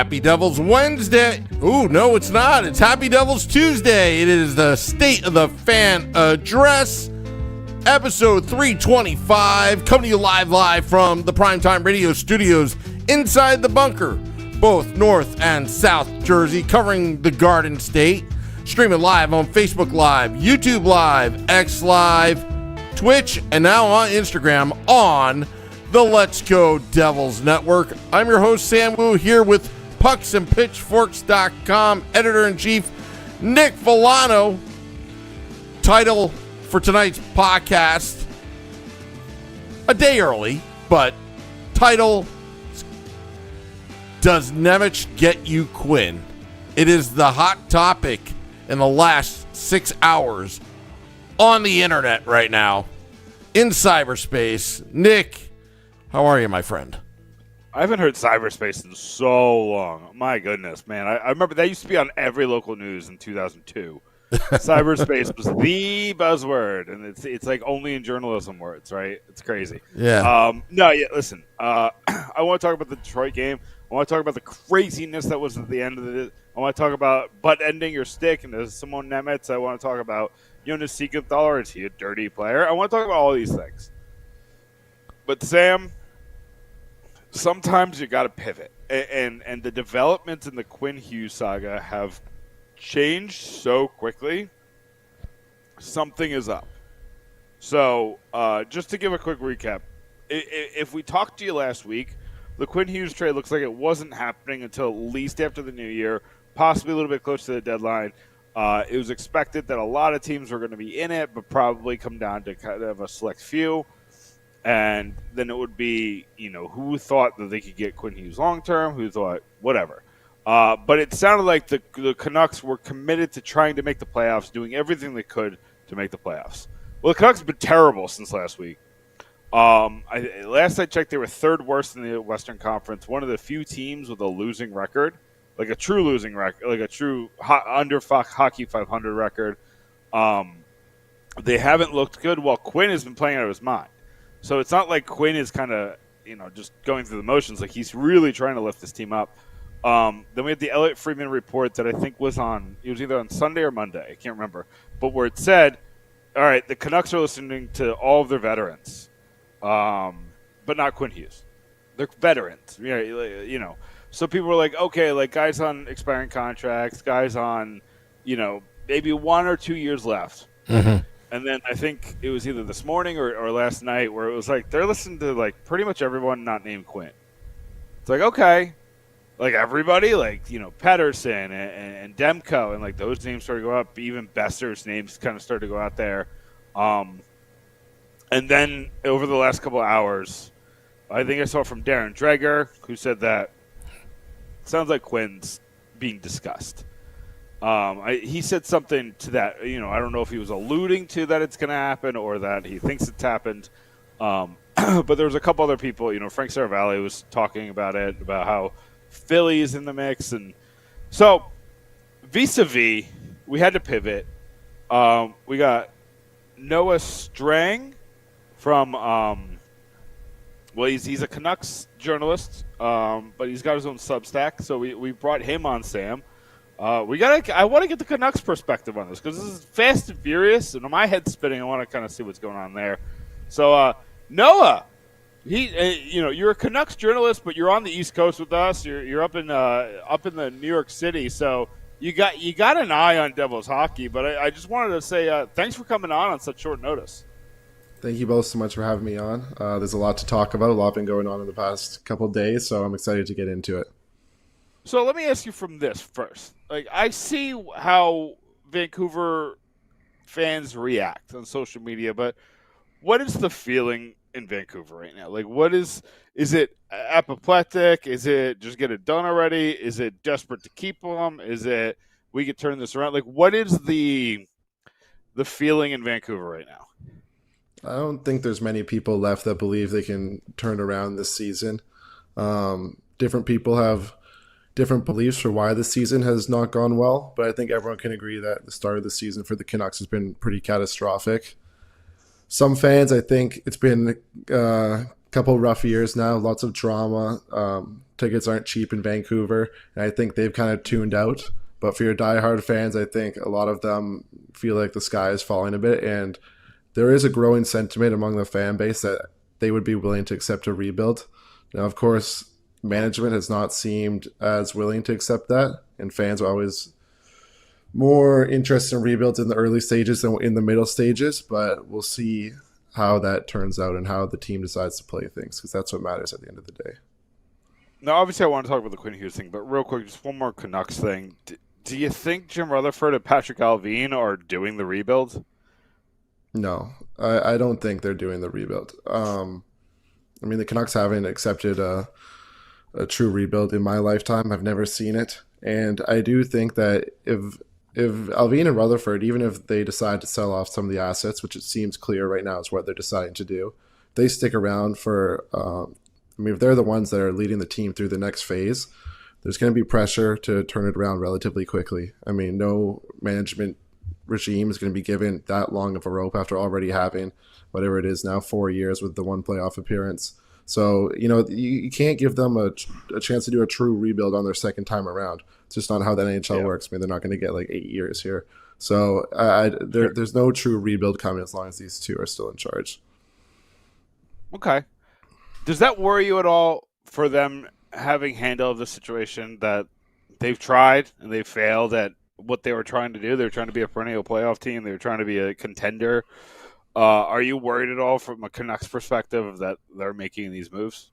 Happy Devils Wednesday. Ooh, no, it's not. It's Happy Devils Tuesday. It is the State of the Fan Address, episode 325, coming to you live from the Primetime Radio Studios inside the bunker, both North and South Jersey, covering the Garden State. Streaming live on Facebook Live, YouTube Live, X Live, Twitch, and now on Instagram on the Let's Go Devils Network. I'm your host, Sam Wu, here with pucksandpitchforks.com editor-in-chief Nick Villano. Title for tonight's podcast, a day early, but title, Does Nemec Get You Quinn? It is the hot topic in the last 6 hours on the internet right now, in cyberspace. Nick, how are you, my friend? I haven't heard cyberspace in so long. My goodness, man. I remember that used to be on every local news in 2002. Cyberspace was the buzzword, and it's like only in journalism words, right? It's crazy. Yeah. Listen. I want to talk about the Detroit game. I want to talk about the craziness that was at the end of it. I want to talk about butt ending your stick and there's Simone Nemec. I want to talk about Jonas Siegenthaler. Is he a dirty player? I want to talk about all these things. But Sam, sometimes you got to pivot, and the developments in the Quinn Hughes saga have changed so quickly. Something is up. So, just to give a quick recap, if we talked to you last week, the Quinn Hughes trade looks like it wasn't happening until at least after the new year, possibly a little bit close to the deadline. It was expected that a lot of teams were going to be in it, but probably come down to kind of a select few. And then it would be, who thought that they could get Quinn Hughes long-term, who thought whatever. But it sounded like the Canucks were committed to trying to make the playoffs, doing everything they could to make the playoffs. Well, the Canucks have been terrible since last week. Last I checked, they were third worst in the Western Conference, one of the few teams with a losing record. Like a true losing record, like a true under hockey 500 record. They haven't looked good while Quinn has been playing out of his mind. So it's not like Quinn is kind of, just going through the motions. Like he's really trying to lift this team up. Then we had the Elliot Friedman report that I think was either on Sunday or Monday. I can't remember. But where it said, all right, the Canucks are listening to all of their veterans, but not Quinn Hughes. They're veterans, So people were like, okay, like guys on expiring contracts, guys on, maybe 1 or 2 years left. Mm-hmm. And then I think it was either this morning or last night where it was like they're listening to like pretty much everyone not named Quinn. It's like, okay, like everybody, like, Pettersson and Demko and like those names started to go up. Even Besser's names kind of started to go out there. And then over the last couple of hours, I think I saw from Darren Dreger, who said that sounds like Quinn's being discussed. He said something to that. I don't know if he was alluding to that it's going to happen or that he thinks it's happened. But there was a couple other people. Frank Saravalli was talking about it, about how Philly is in the mix. And so vis-a-vis, we had to pivot. We got Noah Strang from he's a Canucks journalist, but he's got his own Substack, so we brought him on, Sam. I want to get the Canucks perspective on this because this is fast and furious, and my head's spinning. I want to kind of see what's going on there. So Noah, you're a Canucks journalist, but you're on the East Coast with us. You're up in the New York City, so you got an eye on Devils hockey. But I just wanted to say thanks for coming on such short notice. Thank you both so much for having me on. There's a lot to talk about. A lot been going on in the past couple of days, so I'm excited to get into it. So let me ask you from this first. Like, I see how Vancouver fans react on social media, but what is the feeling in Vancouver right now? Like, is it apoplectic? Is it just get it done already? Is it desperate to keep them? Is it we could turn this around? Like, what is the feeling in Vancouver right now? I don't think there's many people left that believe they can turn around this season. Different people have different beliefs for why this season has not gone well, but I think everyone can agree that the start of the season for the Canucks has been pretty catastrophic. Some fans, I think it's been a couple rough years now, lots of drama. tickets aren't cheap in Vancouver, and I think they've kind of tuned out. But for your diehard fans, I think a lot of them feel like the sky is falling a bit, and there is a growing sentiment among the fan base that they would be willing to accept a rebuild. Now, of course, management has not seemed as willing to accept that, and fans are always more interested in rebuilds in the early stages than in the middle stages, but we'll see how that turns out and how the team decides to play things, because that's what matters at the end of the day. Now, obviously, I want to talk about the Quinn Hughes thing, but real quick, just one more Canucks thing. Do you think Jim Rutherford and Patrick Allvin are doing the rebuild? No, I don't think they're doing the rebuild. I mean, the Canucks haven't accepted a true rebuild in my lifetime. I've never seen it. And I do think that if Allvin and Rutherford, even if they decide to sell off some of the assets, which it seems clear right now is what they're deciding to do, they stick around for, if they're the ones that are leading the team through the next phase, there's going to be pressure to turn it around relatively quickly. I mean, no management regime is going to be given that long of a rope after already having whatever it is now 4 years with the one playoff appearance. So, you can't give them a chance to do a true rebuild on their second time around. It's just not how the NHL works. I mean, they're not going to get like 8 years here. So there's no true rebuild coming as long as these two are still in charge. Okay. Does that worry you at all for them having handled the situation that they've tried and they failed at what they were trying to do? They were trying to be a perennial playoff team. They were trying to be a contender. Are you worried at all from a Canucks perspective that they're making these moves?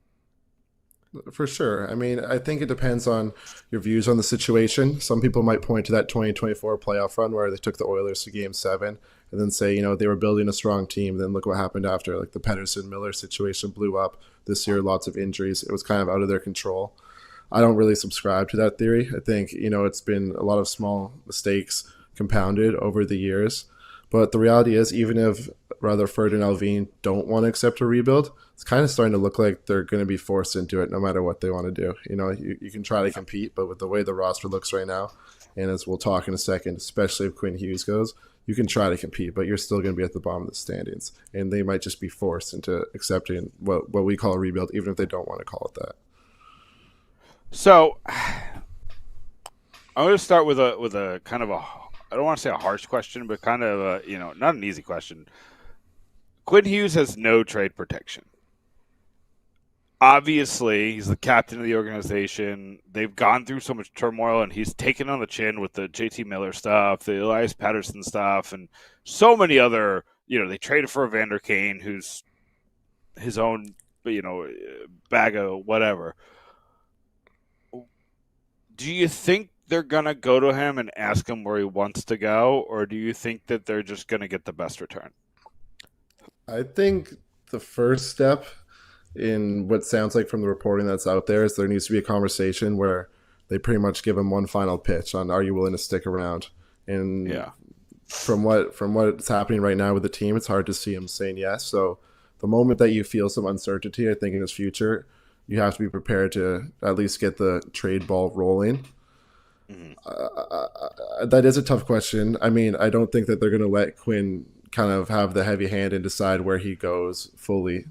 For sure. I mean, I think it depends on your views on the situation. Some people might point to that 2024 playoff run where they took the Oilers to Game 7 and then say, they were building a strong team. Then look what happened after. Like the Pettersson-Miller situation blew up this year, lots of injuries. It was kind of out of their control. I don't really subscribe to that theory. I think, it's been a lot of small mistakes compounded over the years. But the reality is, even if Rutherford and Allvin don't want to accept a rebuild, it's kind of starting to look like they're going to be forced into it no matter what they want to do. You can try to compete, but with the way the roster looks right now, and as we'll talk in a second, especially if Quinn Hughes goes, you can try to compete, but you're still going to be at the bottom of the standings. And they might just be forced into accepting what we call a rebuild, even if they don't want to call it that. So I'm going to start with a kind of I don't want to say a harsh question, but kind of not an easy question. Quinn Hughes has no trade protection. Obviously, he's the captain of the organization. They've gone through so much turmoil, and he's taken on the chin with the JT Miller stuff, the Elias Pettersson stuff, and so many other, they traded for Evander Kane, who's his own, bag of whatever. Do you think they're going to go to him and ask him where he wants to go, or do you think that they're just going to get the best return? I think the first step in what sounds like from the reporting that's out there is there needs to be a conversation where they pretty much give him one final pitch on, are you willing to stick around? And from what's happening right now with the team, it's hard to see him saying yes. So the moment that you feel some uncertainty, I think in his future, you have to be prepared to at least get the trade ball rolling. Mm-hmm. That is a tough question. I mean, I don't think that they're going to let Quinn kind of have the heavy hand and decide where he goes fully.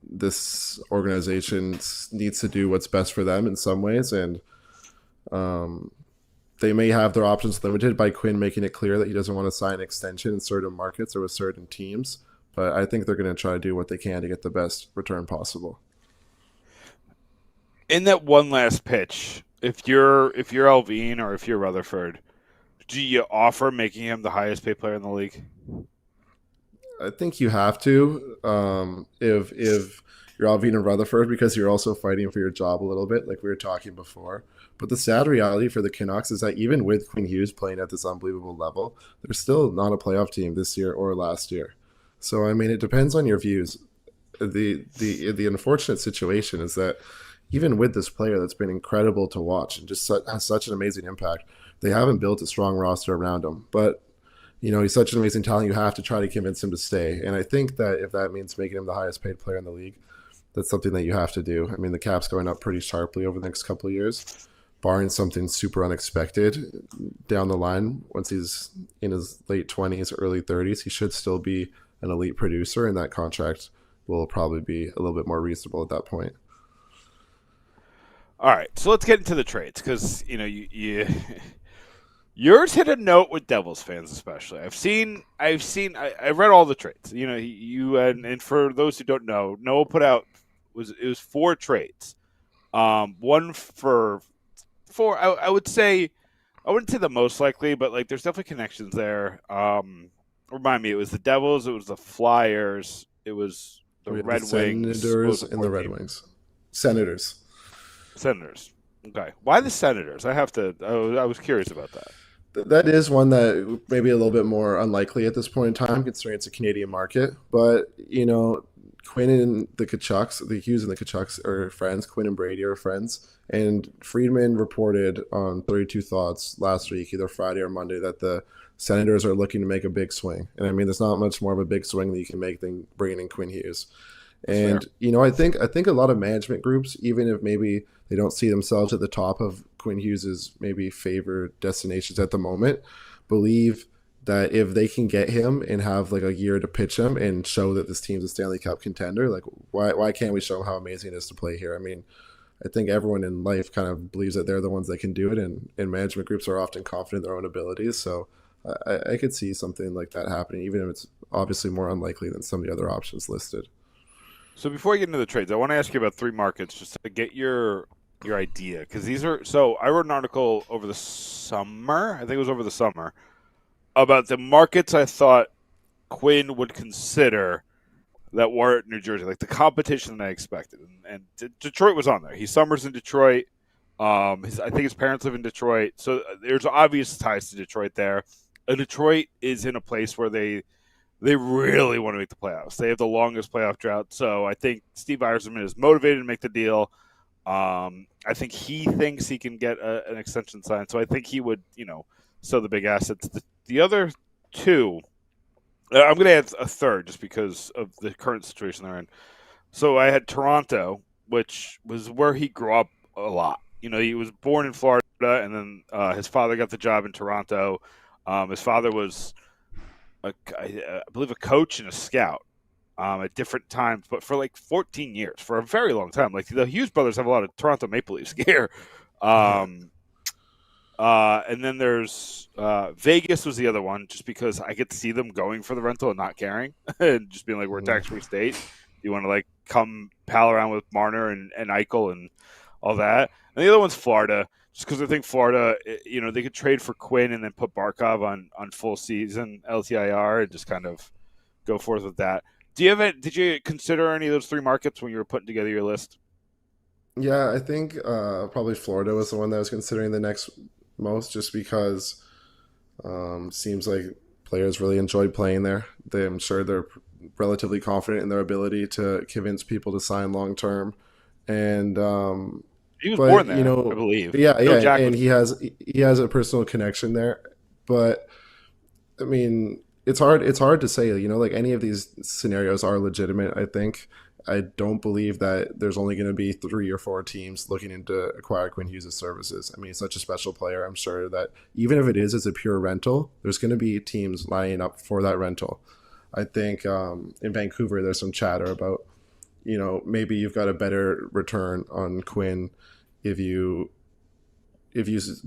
This organization needs to do what's best for them in some ways, and they may have their options limited by Quinn making it clear that he doesn't want to sign an extension in certain markets or with certain teams. But I think they're going to try to do what they can to get the best return possible. In that one last pitch, if you're Allvin or if you're Rutherford, do you offer making him the highest paid player in the league? I think you have to. If you're Allvin and Rutherford, because you're also fighting for your job a little bit, like we were talking before. But the sad reality for the Canucks is that even with Quinn Hughes playing at this unbelievable level, they're still not a playoff team this year or last year. So, I mean, it depends on your views. The unfortunate situation is that even with this player that's been incredible to watch and just has such an amazing impact, they haven't built a strong roster around him. But, he's such an amazing talent, you have to try to convince him to stay. And I think that if that means making him the highest paid player in the league, that's something that you have to do. I mean, the cap's going up pretty sharply over the next couple of years, barring something super unexpected down the line. Once he's in his late 20s, early 30s, he should still be an elite producer, and that contract will probably be a little bit more reasonable at that point. All right, so let's get into the trades because you yours hit a note with Devils fans especially. I read all the trades. You and for those who don't know, Noah put out it was 4 trades. One for 4. I would say I wouldn't say the most likely, but like there's definitely connections there. Remind me, it was the Devils, it was the Flyers, it was the Red Wings, Senators and the Red Wings. Senators. Senators. Okay, why the Senators? I was curious about that. That is one that maybe a little bit more unlikely at this point in time, considering it's a Canadian market. But Quinn and the Canucks, the Hughes and the Canucks are friends. Quinn and Brady are friends. And Friedman reported on 32 Thoughts last week, either Friday or Monday, that the Senators are looking to make a big swing. And I mean, there's not much more of a big swing that you can make than bringing in Quinn Hughes. And I think a lot of management groups, even if maybe they don't see themselves at the top of Quinn Hughes's maybe favored destinations at the moment, believe that if they can get him and have like a year to pitch him and show that this team's a Stanley Cup contender, like why can't we show them how amazing it is to play here? I mean, I think everyone in life kind of believes that they're the ones that can do it, and management groups are often confident in their own abilities. So I could see something like that happening, even if it's obviously more unlikely than some of the other options listed. So before I get into the trades, I want to ask you about 3 markets just to get your idea, because these are. So I wrote an article over the summer. I think it was over the summer about the markets I thought Quinn would consider that were at New Jersey, like the competition that I expected. And Detroit was on there. He summers in Detroit. I think his parents live in Detroit, so there's obvious ties to Detroit there. And Detroit is in a place where they really want to make the playoffs. They have the longest playoff drought, so I think Steve Yzerman is motivated to make the deal. I think he thinks he can get an extension signed, so I think he would, sell the big assets. The other 2, I'm going to add a third just because of the current situation they're in. So I had Toronto, which was where he grew up a lot. He was born in Florida, and then his father got the job in Toronto. His father was, I believe, a coach and a scout at different times, but for like 14 years, for a very long time. Like the Hughes brothers have a lot of Toronto Maple Leafs gear. And then there's Vegas was the other one, just because I could see them going for the rental and not caring and just being like, we're a tax-free state. You want to like come pal around with Marner and Eichel and all that. And the other one's Florida, just because I think Florida, they could trade for Quinn and then put Barkov on full season LTIR and just kind of go forth with that. Did you consider any of those 3 markets when you were putting together your list? Yeah, I think probably Florida was the one that I was considering the next most, just because seems like players really enjoyed playing there. I'm sure they're relatively confident in their ability to convince people to sign long term. And he was born there, I believe. Yeah, and he has a personal connection there. But I mean, it's hard to say. Like any of these scenarios are legitimate. I think. I don't believe that there's only going to be 3 or 4 teams looking into acquire Quinn Hughes' services. I mean, he's such a special player. I'm sure that even if it is as a pure rental, there's going to be teams lining up for that rental. I think in Vancouver, there's some chatter about, maybe you've got a better return on Quinn if you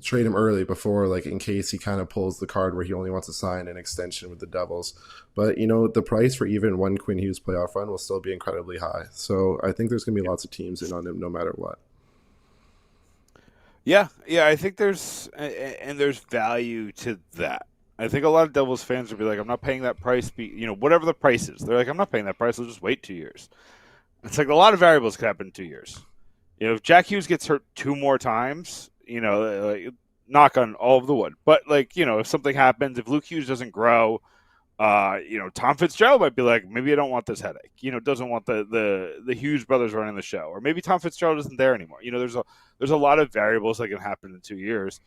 trade him early before, like in case he kind of pulls the card where he only wants to sign an extension with the Devils. But, the price for even one Quinn Hughes playoff run will still be incredibly high. So I think there's going to be lots of teams in on him no matter what. Yeah, I think there's value to that. I think a lot of Devils fans will be like, I'm not paying that price, whatever the price is. They're like, I'm not paying that price, I'll just wait 2 years. It's like a lot of variables could happen in 2 years. If Jack Hughes gets hurt 2 more times, like, knock on all of the wood. But, if something happens, if Luke Hughes doesn't grow, Tom Fitzgerald might be like, maybe I don't want this headache. Doesn't want the Hughes brothers running the show. Or maybe Tom Fitzgerald isn't there anymore. There's a lot of variables that can happen in 2 years.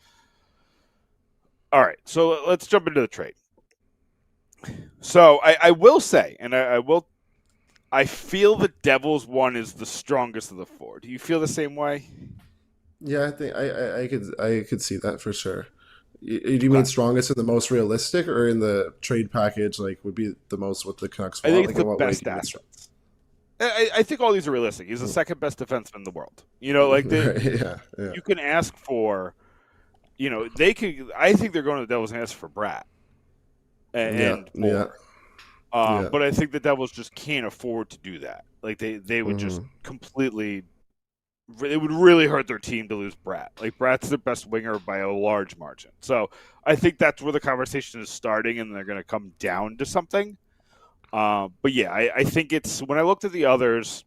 All right, so let's jump into the trade. So I will say, and I feel the Devils one is the strongest of the 4. Do you feel the same way? Yeah, I think I could see that for sure. Do you mean strongest and the most realistic, or in the trade package, like would be the most what the Canucks want? I think it's like, the best assets. I think all these are realistic. He's the second best defenseman in the world. Like Yeah. you can ask for, they could. I think they're going to the Devils and ask for Bratt and more. Yeah. But I think the Devils just can't afford to do that. Like they would just completely. It would really hurt their team to lose Bratt. Like Bratt's their best winger by a large margin. So I think that's where the conversation is starting, and they're going to come down to something. But yeah, I think it's when I looked at the others,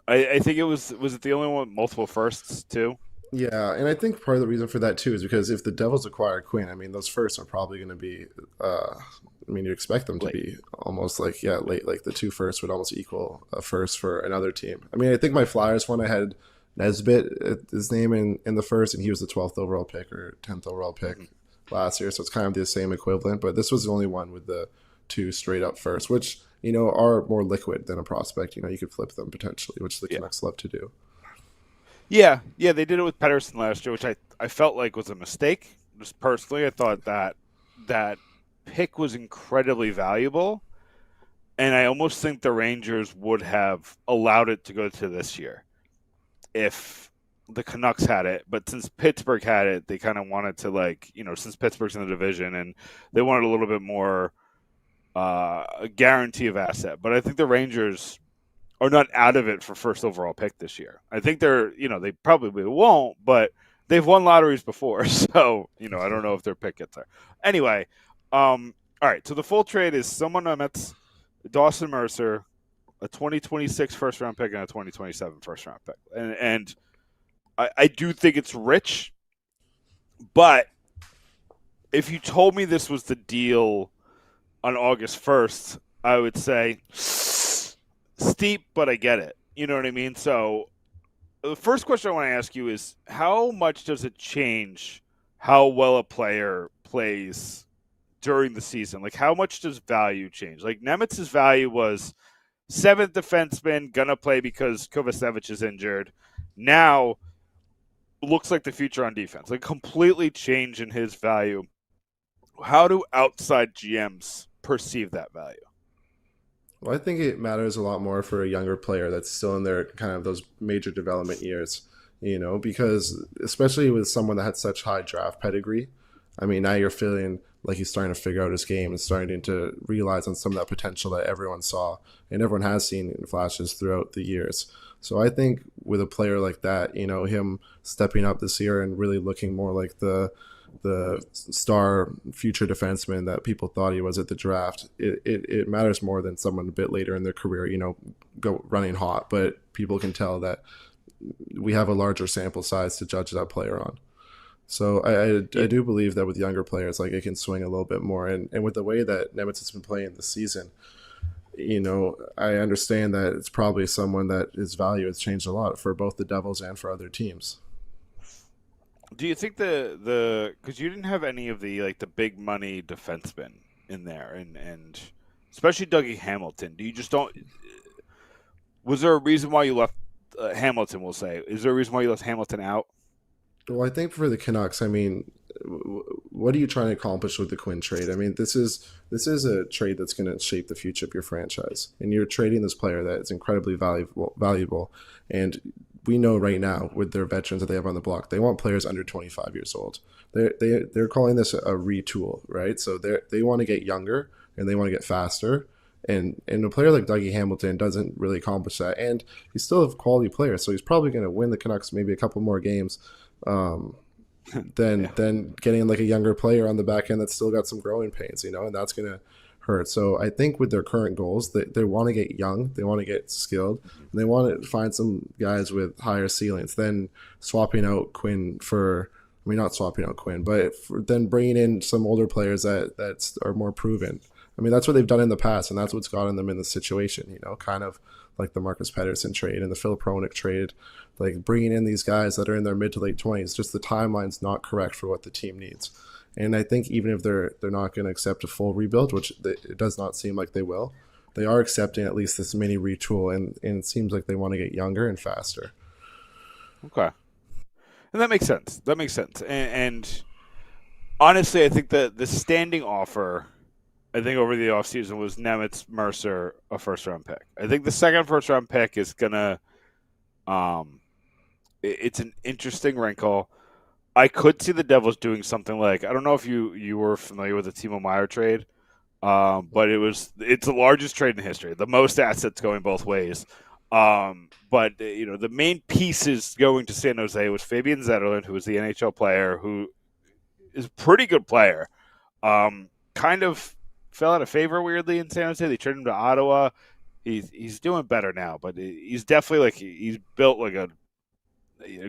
I think it was it the only one with multiple firsts too? Yeah, and I think part of the reason for that too is because if the Devils acquire Quinn, I mean, those firsts are probably going to be. You expect them to Late. be almost like late. Like the two firsts would almost equal a first for another team. I mean, I think my Flyers one I had Nesbitt, his name in the first, and he was the 12th overall pick or 10th overall pick last year, so it's kind of the same equivalent. But this was the only one with the two straight up firsts, which are more liquid than a prospect. You could flip them potentially, which the Canucks love to do. Yeah, they did it with Pettersson last year, which I felt like was a mistake. Just personally, I thought that pick was incredibly valuable, and I almost think the Rangers would have allowed it to go to this year if the Canucks had it. But since Pittsburgh had it, they kind of wanted to since Pittsburgh's in the division, and they wanted a little bit more a guarantee of asset. But I think the Rangers are not out of it for first overall pick this year. I think they probably won't, but they've won lotteries before, so I don't know if their pick gets there. Anyway, all right. So the full trade is someone Nemec, Dawson Mercer, a 2026 first round pick, and a 2027 first round pick. And I do think it's rich, but if you told me this was the deal on August 1st, I would say steep, but I get it. You know what I mean? So the first question I want to ask you is, how much does it change how well a player plays during the season? Like, how much does value change? Like, Nemec's value was 7th defenseman, gonna play because Kovacevic is injured. Now, looks like the future on defense. Like, completely change in his value. How do outside GMs perceive that value? Well, I think it matters a lot more for a younger player that's still in their kind of those major development years, because especially with someone that had such high draft pedigree, I mean, now you're feeling like he's starting to figure out his game and starting to realize on some of that potential that everyone saw and everyone has seen in flashes throughout the years. So I think with a player like that, him stepping up this year and really looking more like the star future defenseman that people thought he was at the draft, it matters more than someone a bit later in their career, go running hot. But people can tell that we have a larger sample size to judge that player on. So I do believe that with younger players, like, it can swing a little bit more. And with the way that Nemec has been playing this season, I understand that it's probably someone that his value has changed a lot for both the Devils and for other teams. Do you think because you didn't have any of the big money defensemen in there, and especially Dougie Hamilton, was there a reason why you left Hamilton? We'll say, is there a reason why you left Hamilton out? Well, I think for the Canucks, I mean, what are you trying to accomplish with the Quinn trade? I mean, this is a trade that's going to shape the future of your franchise, and you're trading this player that is incredibly valuable, and we know right now with their veterans that they have on the block, they want players under 25 years old. They're calling this a retool, right? So they want to get younger and they want to get faster. And a player like Dougie Hamilton doesn't really accomplish that. And he's still a quality player, so he's probably going to win the Canucks maybe a couple more games than getting like a younger player on the back end that's still got some growing pains, and that's going to hurt. So I think with their current goals, they want to get young, they want to get skilled, and they want to find some guys with higher ceilings than swapping out Quinn not swapping out Quinn, but then bringing in some older players that are more proven. I mean, that's what they've done in the past, and that's what's gotten them in this situation, kind of like the Marcus Pettersson trade and the Phil Pronik trade, like bringing in these guys that are in their mid to late 20s. Just the timeline's not correct for what the team needs. And I think even if they're not going to accept a full rebuild, which it does not seem like they will, they are accepting at least this mini retool, and it seems like they want to get younger and faster. Okay. And that makes sense. And honestly, I think the standing offer I think over the offseason was Nemec, Mercer, a first-round pick. I think the second first-round pick is going to it's an interesting wrinkle. I could see the Devils doing something like, I don't know if you were familiar with the Timo Meier trade, but it's the largest trade in history, the most assets going both ways. But the main pieces going to San Jose was Fabian Zetterlund, who was the NHL player, who is a pretty good player. Kind of fell out of favor weirdly in San Jose. They traded him to Ottawa. He's doing better now, but he's definitely he's built like a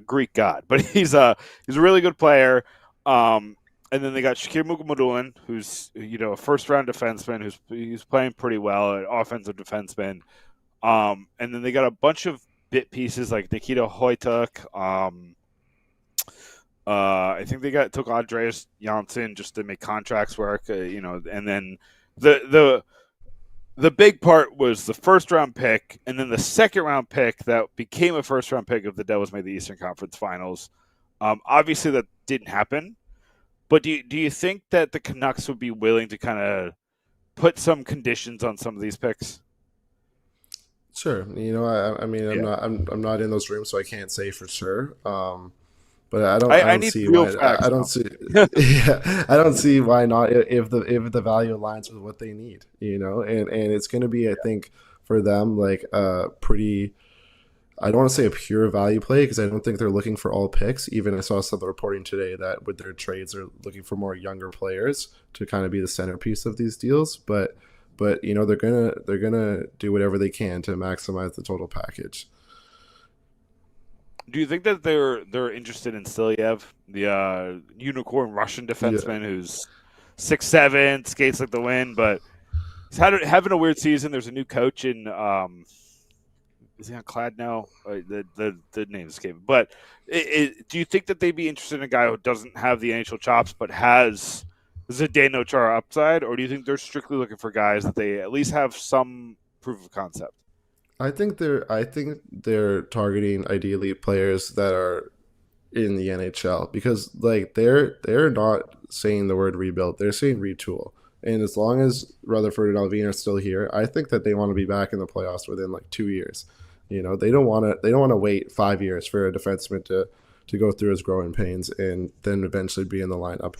Greek god. But he's a really good player. And then they got Shakir Mukhamadullin, who's a first round defenseman who's playing pretty well, an offensive defenseman. And then they got a bunch of bit pieces like Nikita Hoytuk. I think they took Andreas Janssen just to make contracts work. And then the big part was the first round pick, and then the second round pick that became a first round pick if the Devils made the Eastern Conference Finals. Obviously, that didn't happen. But do you think that the Canucks would be willing to kind of put some conditions on some of these picks? Sure. I mean, I'm not in those rooms, so I can't say for sure. But I don't see why. I don't see. Yeah, I don't see why not. If the value aligns with what they need, and it's going to be, I think, for them like a pretty. I don't want to say a pure value play because I don't think they're looking for all picks. Even I saw some of the reporting today that with their trades, they're looking for more younger players to kind of be the centerpiece of these deals. But they're gonna do whatever they can to maximize the total package. Do you think that they're interested in Silyev, the unicorn Russian defenseman who's 6'7", skates like the wind, but he's having a weird season? There's a new coach in is he on Kladno? The name escaped me. But do you think that they'd be interested in a guy who doesn't have the NHL chops but has Zdeno Chara upside, or do you think they're strictly looking for guys that they at least have some proof of concept? I think they're targeting ideally players that are in the NHL because like they're not saying the word rebuild, they're saying retool. And as long as Rutherford and Alvin are still here, I think that they want to be back in the playoffs within like 2 years. They don't want to wait 5 years for a defenseman to go through his growing pains and then eventually be in the lineup.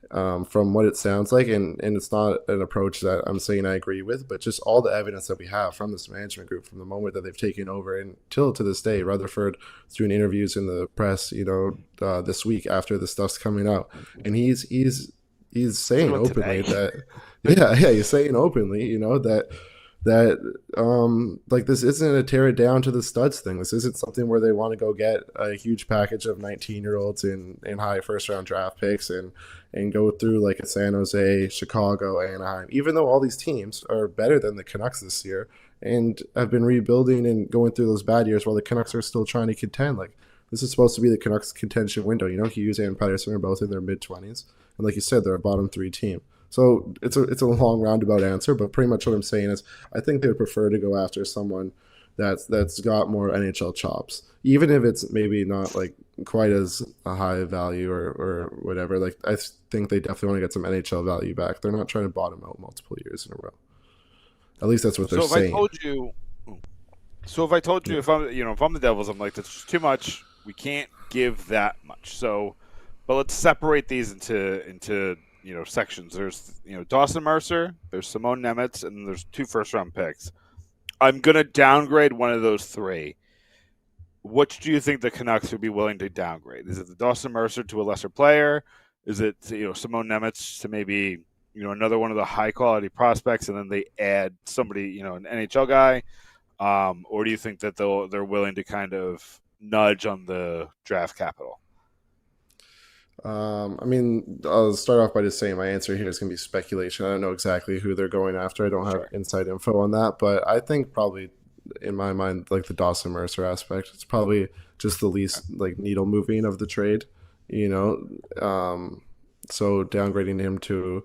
From what it sounds like, and it's not an approach that I'm saying I agree with, but just all the evidence that we have from this management group from the moment that they've taken over until to this day. Rutherford is doing interviews in the press, this week after the stuff's coming out, and he's saying openly that, he's saying openly, that like this isn't a tear it down to the studs thing. This isn't something where they want to go get a huge package of 19-year-olds in high first round draft picks and go through like a San Jose, Chicago, Anaheim, even though all these teams are better than the Canucks this year and have been rebuilding and going through those bad years while the Canucks are still trying to contend. Like this is supposed to be the Canucks contention window. Hughes and Pettersson are both in their mid-20s. And like you said, they're a bottom 3 team. So it's a long roundabout answer, but pretty much what I'm saying is I think they would prefer to go after someone that's got more NHL chops, even if it's maybe not like quite as a high value or whatever. Like I think they definitely want to get some NHL value back. They're not trying to bottom out multiple years in a row. At least that's what they're saying. If I told you if I'm the Devils, I'm like, that's just too much. We can't give that much. But let's separate these into sections. There's Dawson Mercer, there's Simone Nemec, and there's 2 first-round picks. I'm gonna downgrade one of those 3. Which do you think the Canucks would be willing to downgrade? Is it the Dawson Mercer to a lesser player? Is it Simone Nemec to maybe another one of the high-quality prospects, and then they add somebody an NHL guy? Or do you think that they're willing to kind of nudge on the draft capital? I mean, I'll start off by just saying my answer here is going to be speculation. I don't know exactly who they're going after. I don't have inside info on that, but I think probably in my mind, like the Dawson Mercer aspect, it's probably just the least like needle moving of the trade, so downgrading him to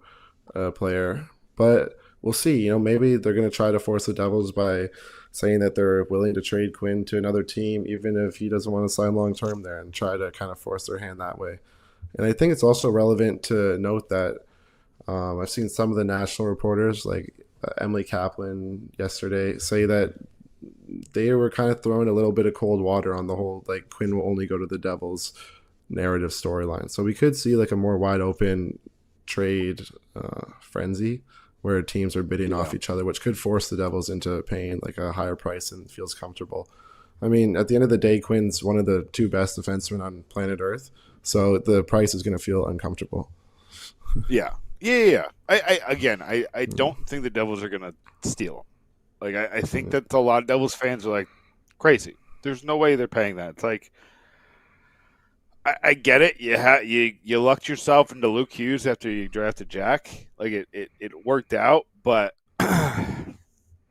a player, but we'll see. Maybe they're going to try to force the Devils by saying that they're willing to trade Quinn to another team, even if he doesn't want to sign long term there, and try to kind of force their hand that way. And I think it's also relevant to note that I've seen some of the national reporters, like Emily Kaplan yesterday, say that they were kind of throwing a little bit of cold water on the whole, like, Quinn will only go to the Devils narrative storyline. So we could see like a more wide open trade frenzy where teams are bidding off each other, which could force the Devils into paying like a higher price and feels comfortable. I mean, at the end of the day, Quinn's one of the two best defensemen on planet Earth, so the price is going to feel uncomfortable. Yeah. I don't think the Devils are going to steal him. Like, I think that a lot of Devils fans are like, crazy. There's no way they're paying that. It's like, I get it. You lucked yourself into Luke Hughes after you drafted Jack. Like, it worked out, but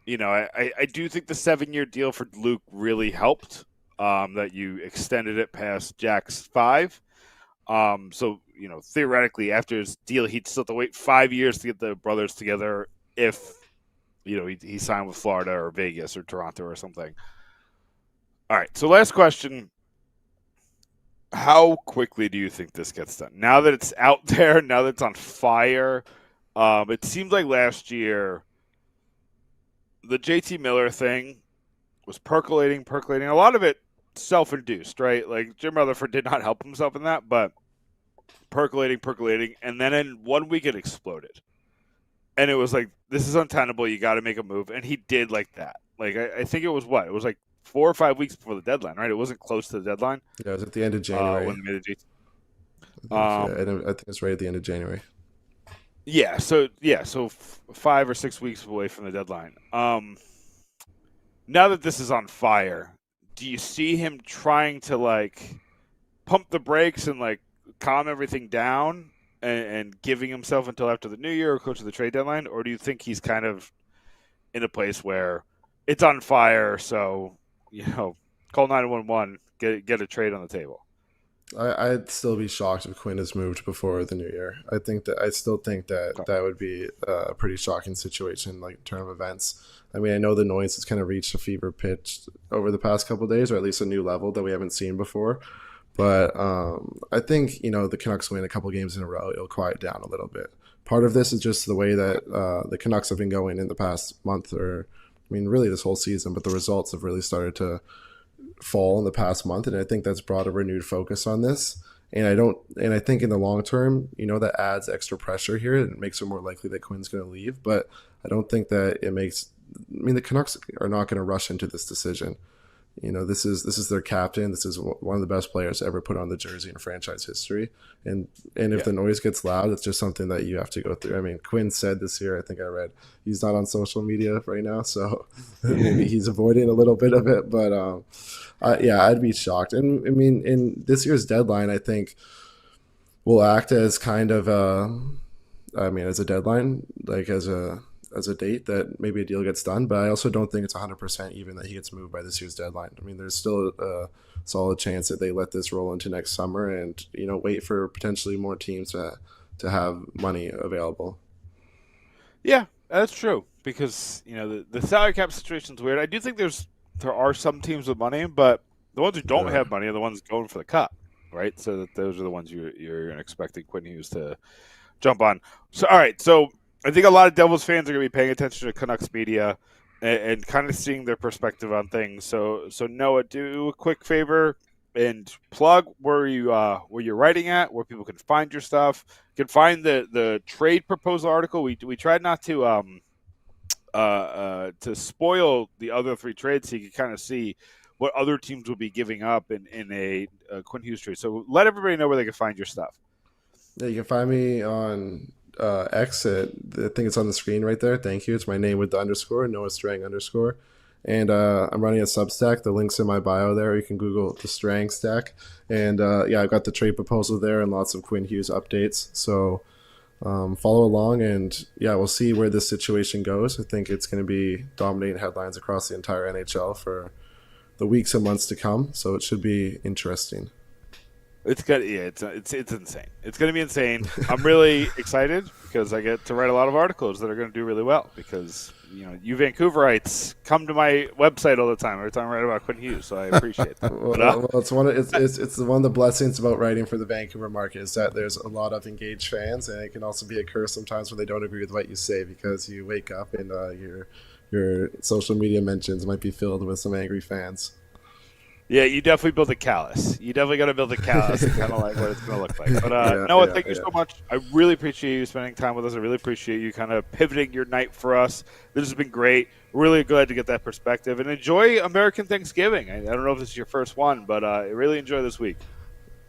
you know, I do think the 7-year deal for Luke really helped. That you extended it past Jack's 5. So, you know, theoretically, after his deal, he'd still have to wait 5 years to get the brothers together if, you know, he signed with Florida or Vegas or Toronto or something. All right, so last question. How quickly do you think this gets done? Now that it's out there, now that it's on fire, it seems like last year the JT Miller thing was percolating. A lot of it self-induced, right? Like, Jim Rutherford did not help himself in that, but percolating, and then in 1 week it exploded. And it was like, this is untenable, you got to make a move. And he did like that. Like, I think it was what? It was like 4 or 5 weeks before the deadline, right? It wasn't close to the deadline. Yeah, it was at the end of January. When they made the I think it's right at the end of January. Yeah, so 5 or 6 weeks away from the deadline. Now that this is on fire, do you see him trying to like pump the brakes and like calm everything down and giving himself until after the new year or close to the trade deadline, or do you think he's kind of in a place where it's on fire, so, you know, call 911, get a trade on the table? I'd still be shocked if Quinn has moved before the new year. I still think that would be a pretty shocking situation, like in terms of events. I mean, I know the noise has kind of reached a fever pitch over the past couple of days, or at least a new level that we haven't seen before. But I think, you know, the Canucks win a couple games in a row, it'll quiet down a little bit. Part of this is just the way that the Canucks have been going in the past month, or I mean, really this whole season, but the results have really started to fall in the past month, and I think that's brought a renewed focus on this. And I think in the long term, you know, that adds extra pressure here and it makes it more likely that Quinn's going to leave. But I don't think that it makes. I mean, the Canucks are not going to rush into this decision. You know, this is their captain. This is one of the best players ever put on the jersey in franchise history. And if the noise gets loud, it's just something that you have to go through. I mean, Quinn said this year, I think I read, he's not on social media right now, so maybe he's avoiding a little bit of it. But yeah, I'd be shocked. And I mean, in this year's deadline, I think will act as kind of as a deadline, like as a date that maybe a deal gets done, but I also don't think it's 100% even that he gets moved by this year's deadline. I mean, there's still a solid chance that they let this roll into next summer and, you know, wait for potentially more teams to have money available. Yeah, that's true, because, you know, the salary cap situation is weird. I do think there are some teams with money, but the ones who don't have money are the ones going for the cut, right? So that those are the ones you're expecting Quinn Hughes to jump on. So, all right, so I think a lot of Devils fans are going to be paying attention to Canucks media and kind of seeing their perspective on things. So Noah, do a quick favor and plug where you're writing at, where people can find your stuff. You can find the trade proposal article. We tried not to spoil the other 3 trades, so you can kind of see what other teams will be giving up in a Quinn Hughes trade. So let everybody know where they can find your stuff. Yeah, you can find me on X. I think it's on the screen right there. Thank you. It's my name with the underscore, Noah Strang _ And I'm running a Substack. The link's in my bio there. You can Google the Strang stack. And yeah, I've got the trade proposal there and lots of Quinn Hughes updates. So follow along, and yeah, we'll see where this situation goes. I think it's going to be dominating headlines across the entire NHL for the weeks and months to come. So it should be interesting. It's good. Yeah, it's insane. It's going to be insane. I'm really excited because I get to write a lot of articles that are going to do really well. Because you Vancouverites come to my website all the time every time I write about Quinn Hughes, so I appreciate that. Well, it's one of the blessings about writing for the Vancouver market is that there's a lot of engaged fans, and it can also be a curse sometimes when they don't agree with what you say because you wake up and your social media mentions might be filled with some angry fans. Yeah, you definitely built a callus. You definitely got to build a callus and kind of like what it's going to look like. But Noah, thank you so much. I really appreciate you spending time with us. I really appreciate you kind of pivoting your night for us. This has been great. Really glad to get that perspective. And enjoy American Thanksgiving. I don't know if this is your first one, but really enjoy this week.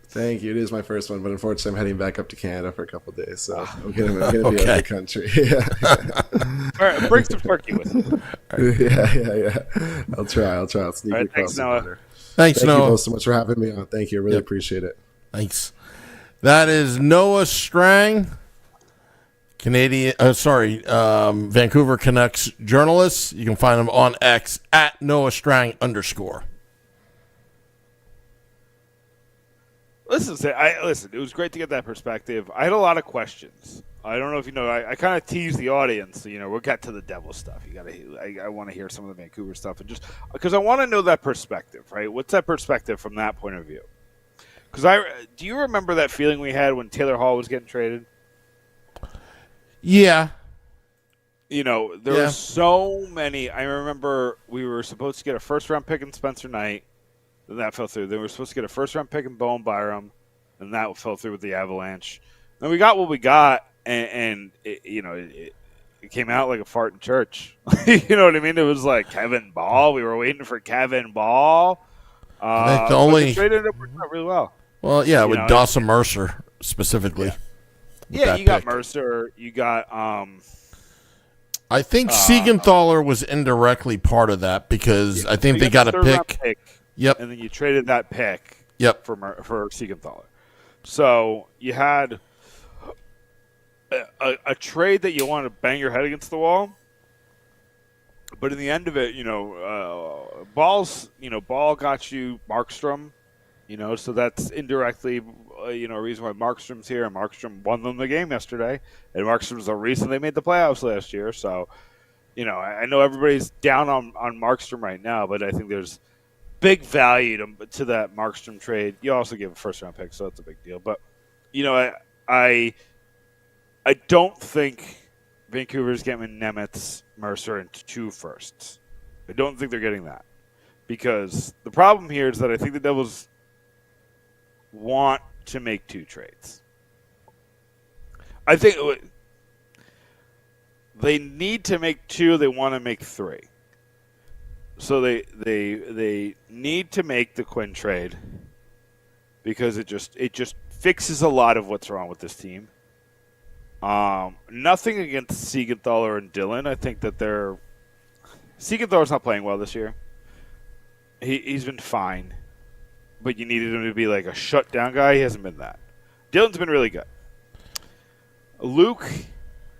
Thank you. It is my first one, but unfortunately, I'm heading back up to Canada for a couple of days, so I'm going to be out of the country. All right, bring some turkey with you. Yeah. I'll try. I'll sneak across thanks, the Noah. border. Thanks, Noah. Noah. Thank you both so much for having me on. Thank you. I really appreciate it. Thanks. That is Noah Strang, Vancouver Canucks journalist. You can find him on X at @NoahStrang_. Listen, it was great to get that perspective. I had a lot of questions. I don't know if you know. I kind of teased the audience. We'll get to the devil stuff. I want to hear some of the Vancouver stuff, and just because I want to know that perspective, right? What's that perspective from that point of view? Because do you remember that feeling we had when Taylor Hall was getting traded? Yeah. There were so many. I remember we were supposed to get a first-round pick in Spencer Knight, then that fell through. Then we were supposed to get a first-round pick in Bowen Byram, and that fell through with the Avalanche. Then we got what we got. And it came out like a fart in church. You know what I mean? It was like Kevin Ball. We were waiting for Kevin Ball. I think the trade ended up working out really well. Well, yeah, with Dawson Mercer specifically. Yeah, you got Mercer. You got. I think Siegenthaler was indirectly part of that because I think they got a pick. Yep. And then you traded that pick. Yep. For Siegenthaler. So you had a trade that you want to bang your head against the wall, but in the end of it, Ball got you Markstrom, so that's indirectly, a reason why Markstrom's here, and Markstrom won them the game yesterday, and Markstrom's the reason they made the playoffs last year. So, I know everybody's down on Markstrom right now, but I think there's big value to that Markstrom trade. You also give a first-round pick, so that's a big deal. But, I don't think Vancouver's getting Nemec, Mercer, and 2 firsts. I don't think they're getting that. Because the problem here is that I think the Devils want to make 2 trades. I think they need to make 2. They want to make 3. So they need to make the Quinn trade because it just fixes a lot of what's wrong with this team. Nothing against Siegenthaler and Dillon. I think that Siegenthaler's not playing well this year. He's been fine, but you needed him to be like a shutdown guy. He hasn't been that. Dillon's been really good. Luke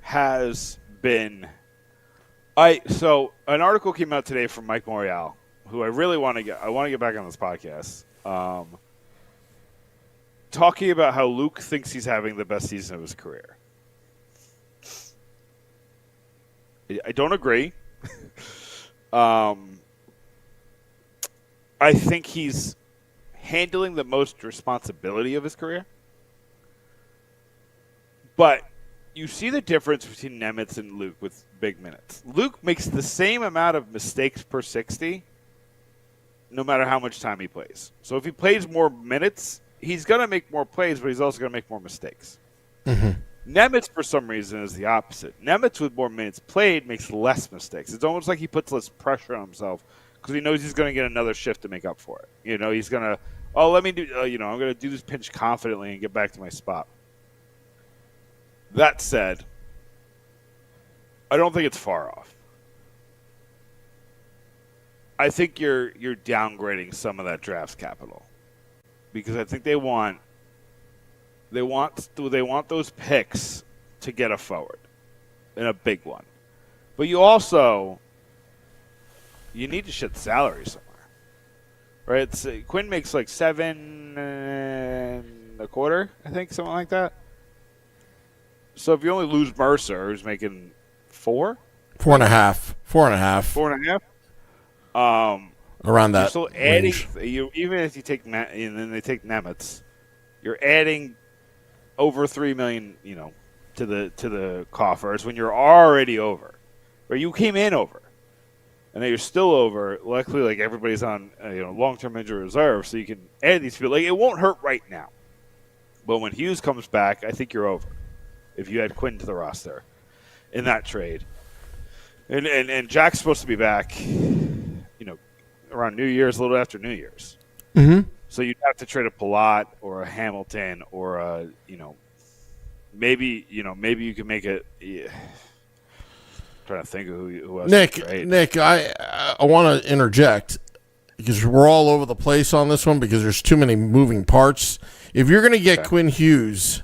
has been. So an article came out today from Mike Morial, who I really want to get. I want to get back on this podcast. Talking about how Luke thinks he's having the best season of his career. I don't agree. I think he's handling the most responsibility of his career. But you see the difference between Nemec and Luke with big minutes. Luke makes the same amount of mistakes per 60 no matter how much time he plays. So if he plays more minutes, he's going to make more plays, but he's also going to make more mistakes. Mm-hmm. Nemec, for some reason, is the opposite. Nemec, with more minutes played, makes less mistakes. It's almost like he puts less pressure on himself because he knows he's going to get another shift to make up for it. He's going to, let me do, I'm going to do this pinch confidently and get back to my spot. That said, I don't think it's far off. I think you're downgrading some of that draft's capital because I think they want those picks to get a forward and a big one. But you need to shed salary somewhere. Right? Quinn makes like $7 a quarter, I think, something like that. So if you only lose Mercer, who's making 4? 4.5. 4.5. 4.5. Around that. You're still adding. Range. Even if you take and then they take Nemec, you're adding over $3 million, to the coffers when you're already over, or you came in over, and then you're still over. Luckily, like everybody's on long-term injury reserve, so you can add these people. Like it won't hurt right now, but when Hughes comes back, I think you're over. If you add Quinn to the roster in that trade, and Jack's supposed to be back, around New Year's, a little after New Year's. Mm-hmm. So you'd have to trade a Palat or a Hamilton or a, maybe you can make it. Yeah. I'm trying to think of who else. Nick, I want to interject because we're all over the place on this one because there's too many moving parts. If you're going to get Quinn Hughes,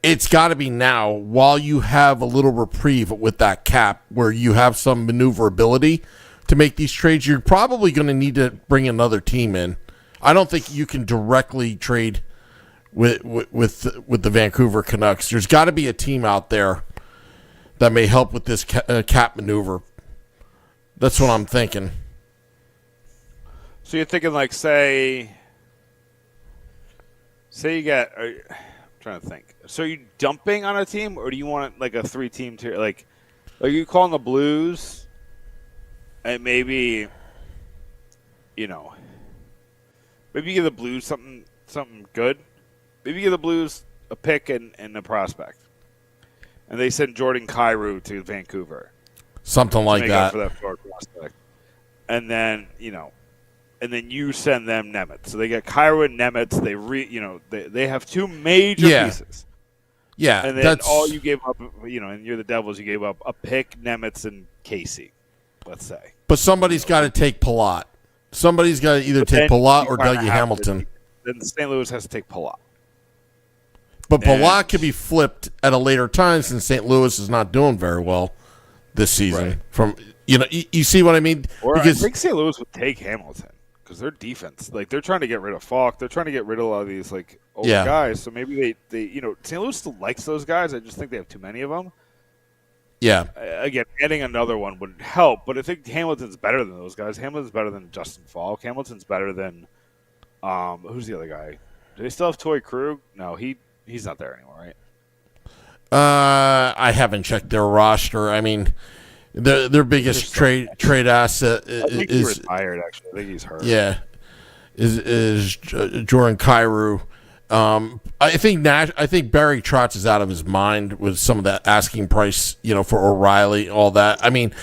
it's got to be now while you have a little reprieve with that cap where you have some maneuverability to make these trades. You're probably going to need to bring another team in. I don't think you can directly trade with the Vancouver Canucks. There's got to be a team out there that may help with this cap maneuver. That's what I'm thinking. So you're thinking like say you get. I'm trying to think. So are you dumping on a team, or do you want like a 3-team tier? Like, are you calling the Blues? And maybe you give the Blues something good. Maybe give the Blues a pick and a prospect, and they send Jordan Kyrou to Vancouver, something like that for that prospect. And then and then you send them Nemec. So they get Kyrou and Nemec. They have 2 major pieces. Yeah, and then all you gave up, and you're the Devils. You gave up a pick, Nemec, and Casey. Let's say. But somebody's got to take Palat. Somebody's got to either take Palat or Dougie Hamilton. Then St. Louis has to take Palat. But Palat could be flipped at a later time since St. Louis is not doing very well this season. Right. From you see what I mean? Or because I think St. Louis would take Hamilton because their defense, like they're trying to get rid of Falk. They're trying to get rid of a lot of these like older guys. So maybe they St. Louis still likes those guys. I just think they have too many of them. Yeah. Again, adding another one would help, but I think Hamilton's better than those guys. Hamilton's better than Justin Falk. Hamilton's better than who's the other guy? Do they still have Toy Krug? No, he's not there anymore, right? I haven't checked their roster. I mean, their biggest trade asset I think he's retired. Actually, I think he's hurt. Yeah, is Jordan Kyrou. I think Barry Trotz is out of his mind with some of that asking price, for O'Reilly, all that. I mean,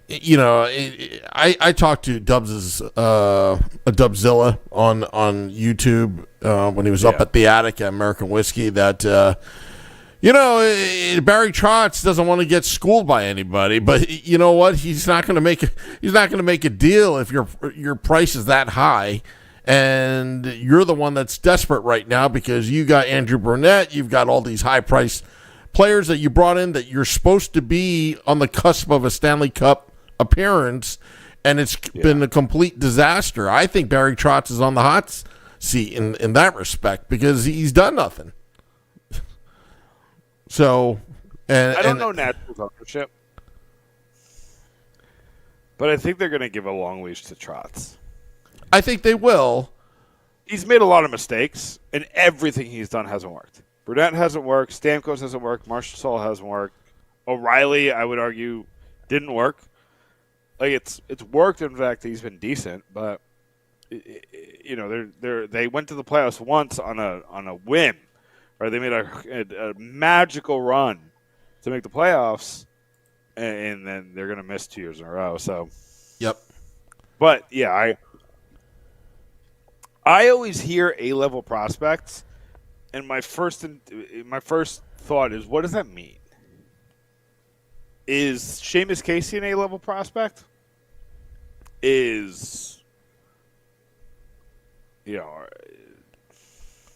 I talked to Dubzilla on YouTube when he was up at the Attic at American Whiskey that Barry Trotz doesn't want to get schooled by anybody, but you know what? He's not going to make a deal if your price is that high. And you're the one that's desperate right now because you got Andrew Burnett. You've got all these high-priced players that you brought in that you're supposed to be on the cusp of a Stanley Cup appearance, and it's been a complete disaster. I think Barry Trotz is on the hot seat in that respect because he's done nothing. So, I don't know Nashville's ownership, but I think they're going to give a long leash to Trotz. I think they will. He's made a lot of mistakes, and everything he's done hasn't worked. Burnett hasn't worked. Stamkos hasn't worked. Marchessault hasn't worked. O'Reilly, I would argue, didn't work. Like it's worked. In fact, he's been decent, but they went to the playoffs once on a whim, or they made a magical run to make the playoffs, and then they're going to miss 2 years in a row. So, yep. But yeah, I always hear A-level prospects, and my first thought is, what does that mean? Is Seamus Casey an A-level prospect? I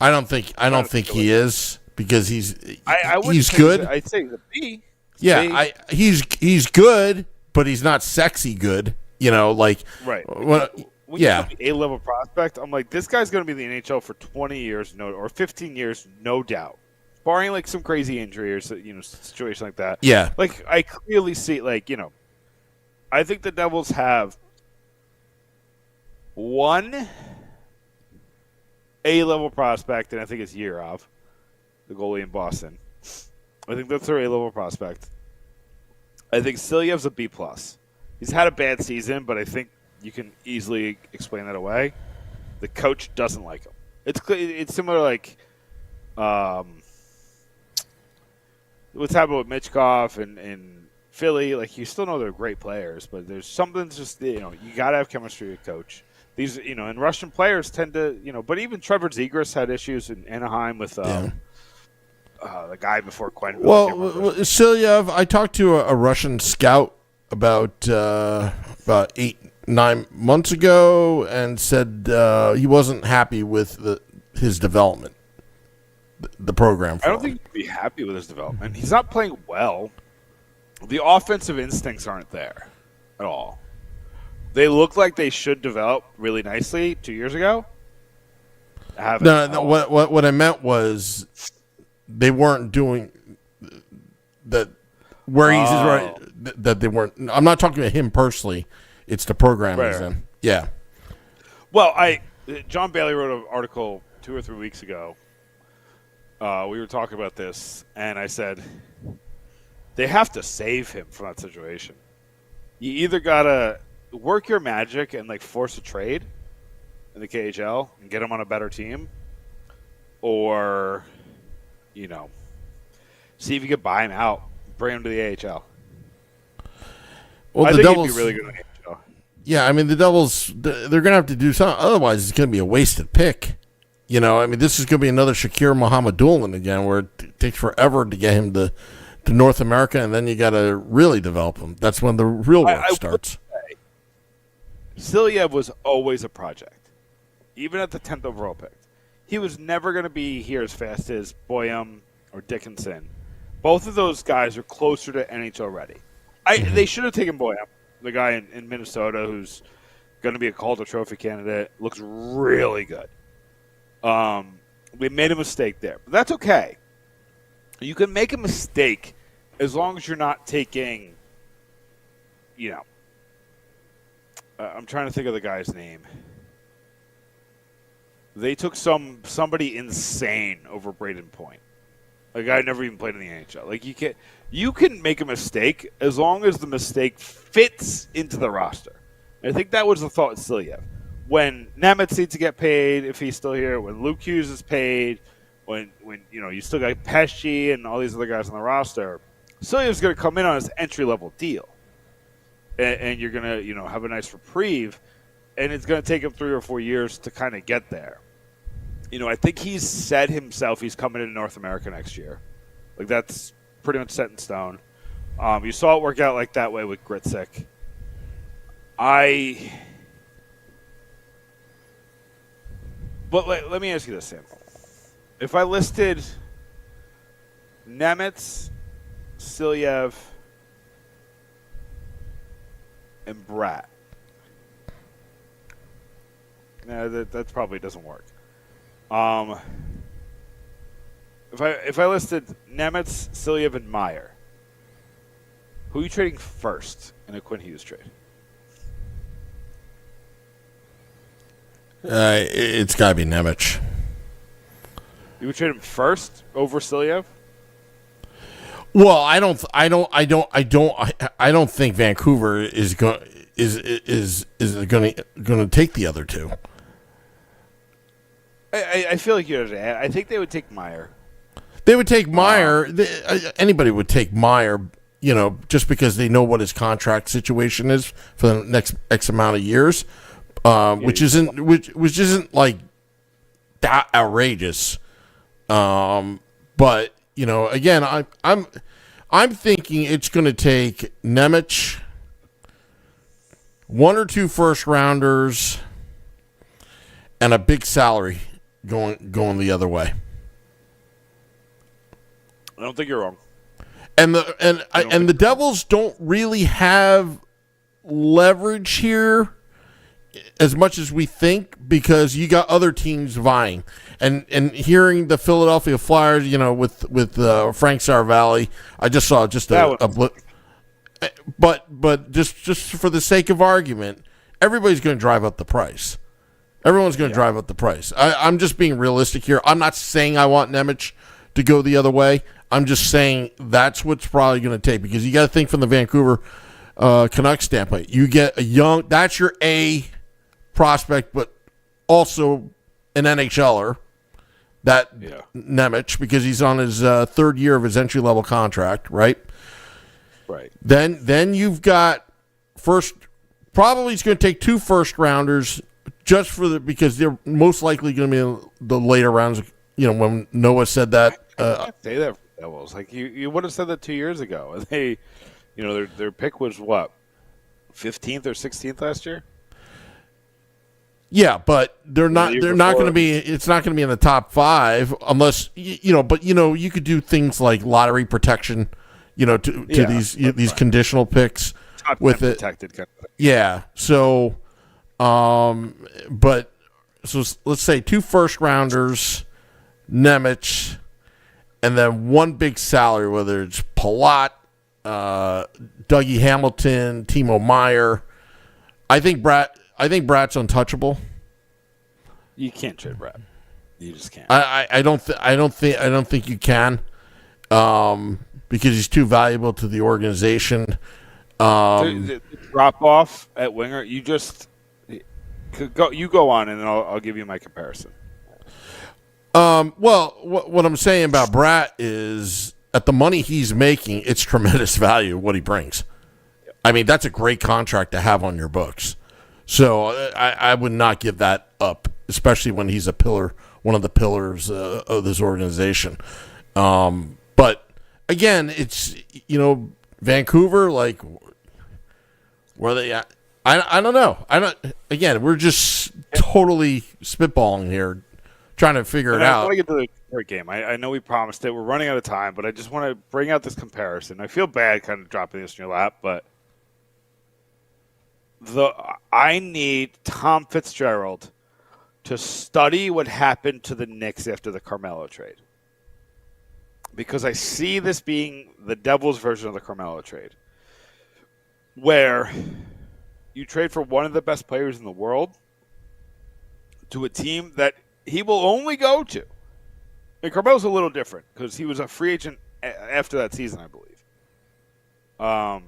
don't think he is because he's good. I'd say the B. Yeah, he's good, but he's not sexy good. Like right. when you tell me A-level prospect, I'm like, this guy's going to be in the NHL for 20 years, or 15 years, no doubt. Barring like some crazy injury or situation like that. Yeah. Like I clearly see, I think the Devils have one A-level prospect, and I think it's Yerov, the goalie in Boston. I think that's their A-level prospect. I think Siljev's a B+. He's had a bad season, but I think you can easily explain that away. The coach doesn't like him. It's similar like what's happened with Mitchkov and Philly. Like, you still know they're great players, but there's something just, you got to have chemistry with coach. These, and Russian players tend to, but even Trevor Zegras had issues in Anaheim with the guy before Quinn. Well, Silyev, I talked to a Russian scout about 8-9 months ago and said he wasn't happy with his development, the program. I don't think he'd be happy with his development. He's not playing well. The offensive instincts aren't there at all. They look like they should develop really nicely 2 years ago. No. What I meant was they weren't doing that. Where he's right, that they weren't. I'm not talking about him personally. It's the program he's in. Yeah. Well, John Bailey wrote an article 2 or 3 weeks ago. We were talking about this, and I said they have to save him from that situation. You either gotta work your magic and force a trade in the KHL and get him on a better team, or see if you can buy him out, bring him to the AHL. Well, I the think Devils he'd be really good in the AHL. Yeah, I mean the Devils, they're going to have to do something. Otherwise, it's going to be a wasted pick. This is going to be another Shakir Muhammadulin again, where it takes forever to get him to North America, and then you got to really develop him. That's when the real work starts. Silyev was always a project, even at the 10th overall pick. He was never going to be here as fast as Boyum or Dickinson. Both of those guys are closer to NHL ready. They should have taken Boyum, the guy in Minnesota who's going to be a Calder Trophy candidate. Looks really good. We made a mistake there, but that's okay. You can make a mistake as long as you're not taking, I'm trying to think of the guy's name. They took somebody insane over Braden Point. A guy never even played in the NHL. You can make a mistake as long as the mistake fits into the roster. And I think that was the thought with Silyev. When Nemec needs to get paid, if he's still here, when Luke Hughes is paid, when you still got Pesci and all these other guys on the roster, Siljev's going to come in on his entry-level deal. And you're going to have a nice reprieve, and it's going to take him 3 or 4 years to kind of get there. I think he's said himself he's coming into North America next year. That's pretty much set in stone. You saw it work out that way with Gritsik. But let me ask you this, Sam. If I listed Nemec, Silyev, and Bratt, that probably doesn't work. If I listed Nemec, Silyev, and Meyer, who are you trading first in a Quinn Hughes trade? It's got to be Nemec. You would trade him first over Silyev? Well, I don't think Vancouver is going to take the other two. I feel like you have to add. I think they would take Meyer. They would take Meyer. Anybody would take Meyer, just because they know what his contract situation is for the next X amount of years, which isn't like that outrageous. But again, I'm thinking it's going to take Nemec, 1 or 2 first rounders, and a big salary going the other way. I don't think you're wrong. And the Devils don't really have leverage here as much as we think, because you got other teams vying. And hearing the Philadelphia Flyers, with Frank Saravalli, I just saw a blip. But just for the sake of argument, everybody's going to drive up the price. Everyone's going to drive up the price. I'm just being realistic here. I'm not saying I want Nemec to go the other way. I'm just saying that's what's probably going to take, because you got to think from the Vancouver Canucks standpoint. You get that's your A prospect, but also an NHLer, Nemec, because he's on his third year of his entry-level contract, right? Right. Then you've got probably he's going to take 2 first-rounders just because they're most likely going to be in the later rounds. When Noah said that. I can't say that for the Devils. Like you would have said that 2 years ago. They, their pick was what, 15th or 16th last year. Yeah, but they're not going to be. It's not going to be in the top 5 unless But you could do things like lottery protection. To these conditional picks top with it. Protected kind of thing. Yeah. So, let's say 2 first-rounders, Nemec, and then 1 big salary, whether it's Palat, Dougie Hamilton, Timo Meyer. I think Bratt's untouchable. You can't trade Bratt. You just can't. I don't think you can, because he's too valuable to the organization. The drop off at winger. You just go on, and then I'll give you my comparison. Well, what I'm saying about Bratt is, at the money he's making, it's tremendous value what he brings. Yep. I mean, that's a great contract to have on your books. So I would not give that up, especially when he's one of the pillars of this organization. But again, it's Vancouver, like, where are they at? I don't know. Again, we're just totally spitballing here, trying to figure it out. I want to get to the Detroit game. I know we promised it. We're running out of time, but I just want to bring out this comparison. I feel bad kind of dropping this in your lap, but I need Tom Fitzgerald to study what happened to the Knicks after the Carmelo trade, because I see this being the Devils' version of the Carmelo trade, where you trade for one of the best players in the world to a team that he will only go to. And Carmelo's a little different because he was a free agent after that season, I believe.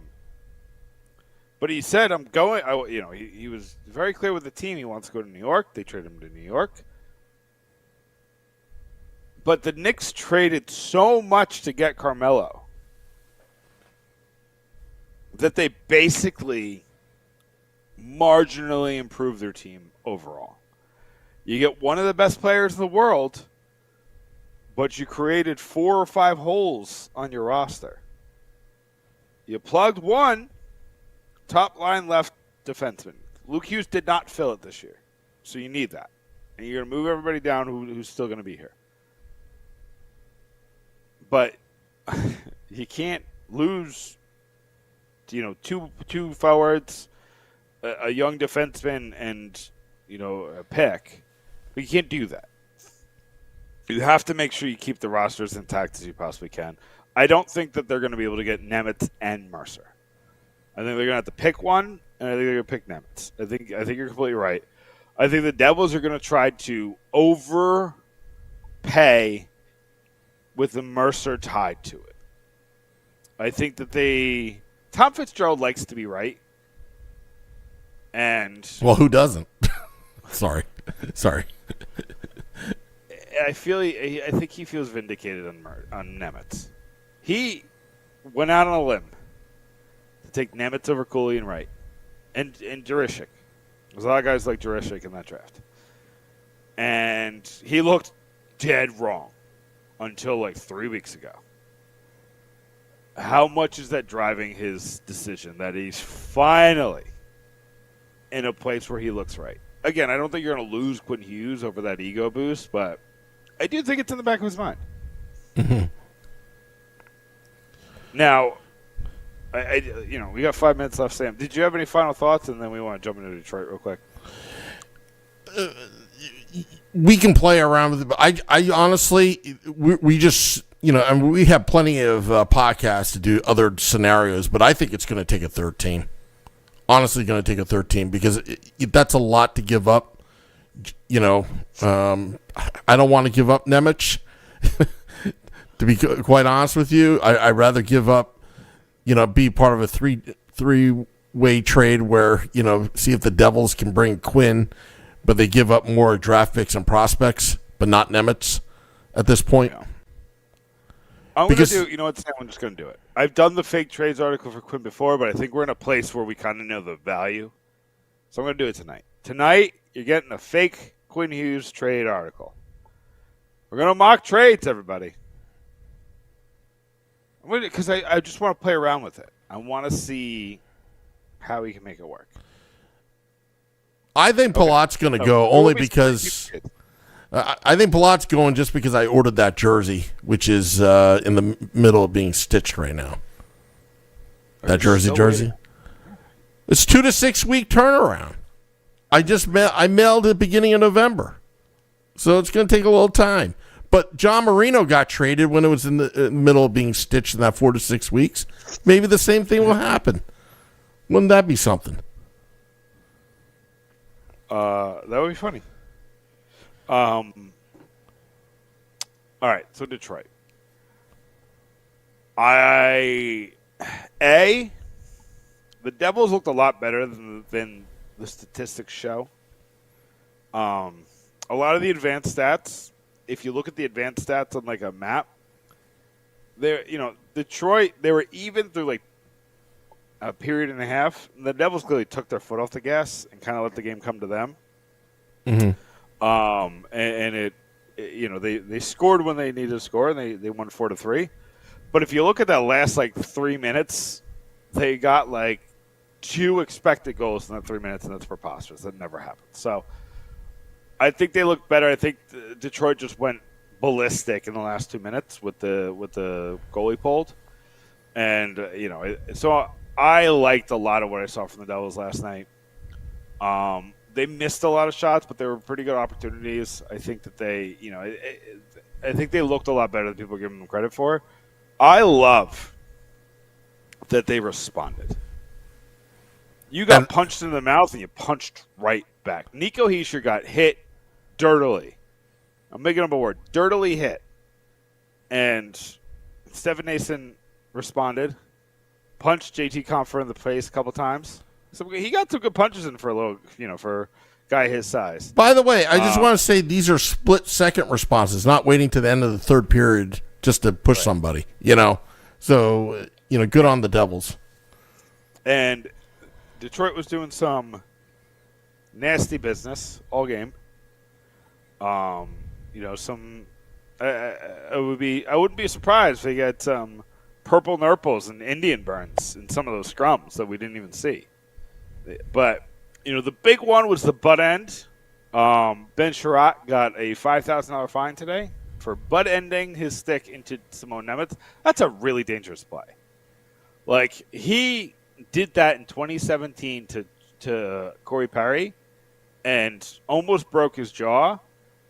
But he said, "I'm going." He was very clear with the team. He wants to go to New York. They traded him to New York. But the Knicks traded so much to get Carmelo that they basically marginally improved their team overall. You get one of the best players in the world, but you created 4 or 5 holes on your roster. You plugged one top line left defenseman. Luke Hughes did not fill it this year, so you need that. And you're going to move everybody down who's still going to be here. But you can't lose, two forwards, a young defenseman, and a pick. But you can't do that. You have to make sure you keep the roster as intact as you possibly can. I don't think that they're going to be able to get Nemec and Mercer. I think they're going to have to pick one, and I think they're going to pick Nemec. I think you're completely right. I think the Devils are going to try to overpay with the Mercer tied to it. I think that Tom Fitzgerald likes to be right. And well, who doesn't? Sorry. I think he feels vindicated on Nemec. He went out on a limb to take Nemec over Cooley and Wright and Jurisic. There's a lot of guys like Jurisic in that draft. And he looked dead wrong until like 3 weeks ago. How much is that driving his decision that he's finally in a place where he looks right? Again, I don't think you're going to lose Quinn Hughes over that ego boost, but I do think it's in the back of his mind. Mm-hmm. Now, we got 5 minutes left, Sam. Did you have any final thoughts? And then we want to jump into Detroit real quick. We can play around with it, but I honestly, we just, and we have plenty of podcasts to do other scenarios, but I think it's going to take a third team. Honestly, going to take a third team because that's a lot to give up. I don't want to give up Nemec. To be quite honest with you, I'd rather give up, be part of a three-way trade where, see if the Devils can bring Quinn, but they give up more draft picks and prospects, but not Nemec at this point. Yeah. I'm going to do, you know what, Sam, I'm just going to do it. I've done the fake trades article for Quinn before, but I think we're in a place where we kind of know the value. So I'm going to do it tonight. Tonight, you're getting a fake Quinn Hughes trade article. We're going to mock trades, everybody. Because I just want to play around with it. I want to see how we can make it work. I think Palat's going to go only because... I think Palat's going just because I ordered that jersey, which is in the middle of being stitched right now. That jersey. It's 2 to 6 week turnaround. I mailed at the beginning of November, so it's going to take a little time. But John Marino got traded when it was in the middle of being stitched in that 4 to 6 weeks. Maybe the same thing will happen. Wouldn't that be something? That would be funny. All right, so Detroit. The Devils looked a lot better than the statistics show. A lot of the advanced stats, if you look at the advanced stats on like a map, Detroit, they were even through like a period and a half. And the Devils clearly took their foot off the gas and kind of let the game come to them. Mm-hmm. They scored when they needed to score, and they won 4-3. But if you look at that last like 3 minutes, they got like 2 expected goals in that 3 minutes, and that's preposterous. That never happened. So I think they look better. I think Detroit just went ballistic in the last 2 minutes with the goalie pulled, and so I liked a lot of what I saw from the Devils last night. They missed a lot of shots, but they were pretty good opportunities. I think that I think they looked a lot better than people are giving them credit for. I love that they responded. You got punched in the mouth, and you punched right back. Nico Hischier got hit dirtily. I'm making up a word. Dirtily hit. And Stefan Nason responded, punched JT Compher in the face a couple times. So he got some good punches in for a little, for a guy his size. By the way, I just want to say these are split-second responses, not waiting to the end of the third period just to push somebody, So, good on the Devils. And Detroit was doing some nasty business all game. I wouldn't be surprised if they got some purple nurples and Indian burns in some of those scrums that we didn't even see. But, the big one was the butt end. Ben Sherratt got a $5,000 fine today for butt ending his stick into Simon Nemec. That's a really dangerous play. Like, he did that in 2017 to Corey Perry and almost broke his jaw